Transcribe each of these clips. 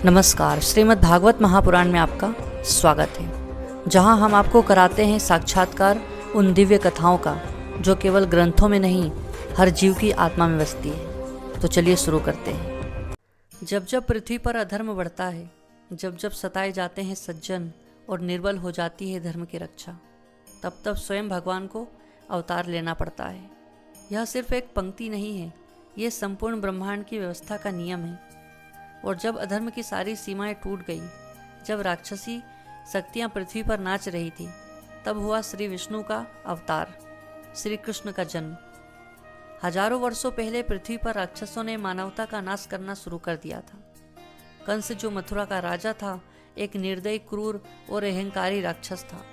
नमस्कार। श्रीमद् भागवत महापुराण में आपका स्वागत है, जहां हम आपको कराते हैं साक्षात्कार उन दिव्य कथाओं का जो केवल ग्रंथों में नहीं, हर जीव की आत्मा में बसती है। तो चलिए शुरू करते हैं। जब जब पृथ्वी पर अधर्म बढ़ता है, जब जब सताए जाते हैं सज्जन और निर्बल हो जाती है धर्म की रक्षा, तब तब स्वयं भगवान को अवतार लेना पड़ता है। यह सिर्फ एक पंक्ति नहीं है, ये संपूर्ण ब्रह्मांड की व्यवस्था का नियम है। और जब अधर्म की सारी सीमाएं टूट गई, जब राक्षसी शक्तियां पृथ्वी पर नाच रही थी, तब हुआ श्री विष्णु का अवतार, श्री कृष्ण का जन्म। हजारों वर्षों पहले पृथ्वी पर राक्षसों ने मानवता का नाश करना शुरू कर दिया था। कंस, जो मथुरा का राजा था, एक निर्दयी, क्रूर और अहंकारी राक्षस था।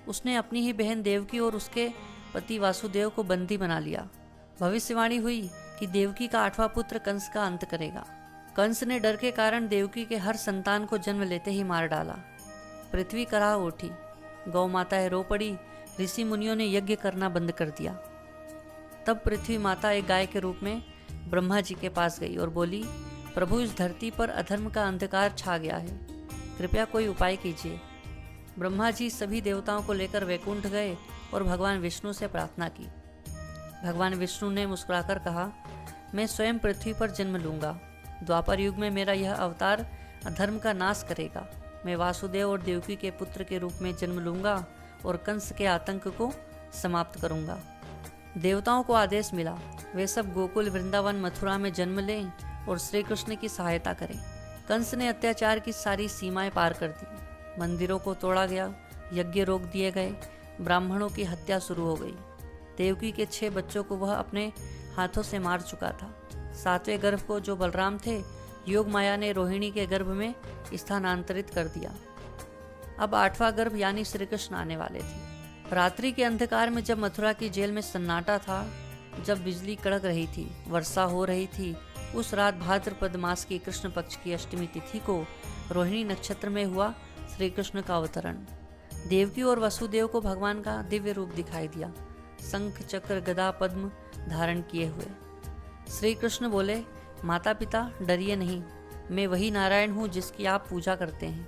उसने अपनी ही बहन देवकी और उसके पति वासुदेव को बंदी बना लिया। भविष्यवाणी हुई कि देवकी का 8वां पुत्र कंस का अंत करेगा। कंस ने डर के कारण देवकी के हर संतान को जन्म लेते ही मार डाला। पृथ्वी कराह उठी, गौ माताएं रो पड़ी, ऋषि मुनियों ने यज्ञ करना बंद कर दिया। तब पृथ्वी माता एक गाय के रूप में ब्रह्मा जी के पास गई और बोली, प्रभु, इस धरती पर अधर्म का अंधकार छा गया है, कृपया कोई उपाय कीजिए। ब्रह्मा जी सभी देवताओं को लेकर वैकुंठ गए और भगवान विष्णु से प्रार्थना की। भगवान विष्णु ने मुस्कुराकर कहा, मैं स्वयं पृथ्वी पर जन्म लूंगा। द्वापर युग में मेरा यह अवतार अधर्म का नाश करेगा। मैं वासुदेव और देवकी के पुत्र के रूप में जन्म लूंगा और कंस के आतंक को समाप्त करूंगा। देवताओं को आदेश मिला, वे सब गोकुल, वृंदावन, मथुरा में जन्म लें और श्री कृष्ण की सहायता करें। कंस ने अत्याचार की सारी सीमाएं पार कर दी। मंदिरों को तोड़ा गया, यज्ञ रोक दिए गए, ब्राह्मणों की हत्या शुरू हो गई। देवकी के 6 बच्चों को वह अपने हाथों से मार चुका था। 7वें गर्भ को, जो बलराम थे, योग माया ने रोहिणी के गर्भ में स्थानांतरित कर दिया। अब 8वां गर्भ यानी श्री कृष्ण आने वाले थे। रात्रि के अंधकार में जब मथुरा की जेल में सन्नाटा था, जब बिजली कड़क रही थी, वर्षा हो रही थी, उस रात भाद्रपद मास की कृष्ण पक्ष की अष्टमी तिथि को रोहिणी नक्षत्र में हुआ श्री कृष्ण का अवतरण। देवकी और वसुदेव को भगवान का दिव्य रूप दिखाई दिया, शंख, चक्र, गदा, पद्म धारण किए हुए। श्री कृष्ण बोले, माता पिता, डरिए नहीं, मैं वही नारायण हूँ जिसकी आप पूजा करते हैं।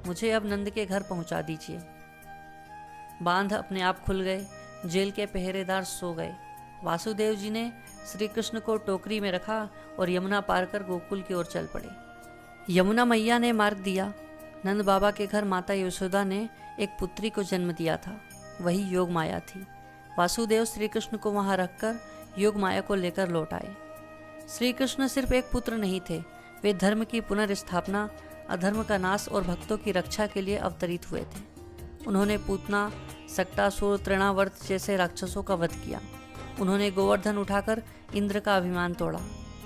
मुझे अब नंद के घर पहुँचा दीजिए। बांध अपने आप खुल गए, जेल के पहरेदार सो गए। वासुदेव जी ने श्री कृष्ण को टोकरी में रखा और यमुना पार कर गोकुल की ओर चल पड़े। यमुना मैया ने मार्ग दिया। नंद बाबा के घर माता यशोदा ने एक पुत्री को जन्म दिया था, वही योग माया थी। वासुदेव श्री कृष्ण को वहां रखकर योग माया को लेकर लौट आए। श्री कृष्ण सिर्फ एक पुत्र नहीं थे, वे धर्म की पुनर्स्थापना, अधर्म का नाश और भक्तों की रक्षा के लिए अवतरित हुए थे। उन्होंने पूतना, सक्टासुर, तृणावर्त जैसे राक्षसों का वध किया। उन्होंने गोवर्धन उठाकर इंद्र का अभिमान तोड़ा।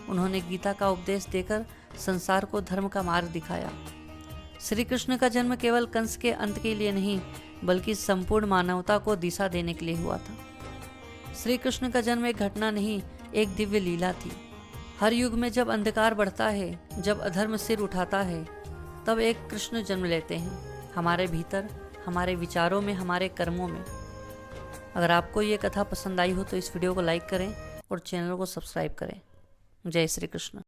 उन्होंने गीता का उपदेश देकर संसार को धर्म का मार्ग दिखाया। श्री कृष्ण का जन्म केवल कंस के अंत के लिए नहीं, बल्कि संपूर्ण मानवता को दिशा देने के लिए हुआ था। श्री कृष्ण का जन्म एक घटना नहीं, एक दिव्य लीला थी। हर युग में जब अंधकार बढ़ता है, जब अधर्म सिर उठाता है, तब एक कृष्ण जन्म लेते हैं, हमारे भीतर, हमारे विचारों में, हमारे कर्मों में। अगर आपको ये कथा पसंद आई हो तो इस वीडियो को लाइक करें और चैनल को सब्सक्राइब करें। जय श्री कृष्ण।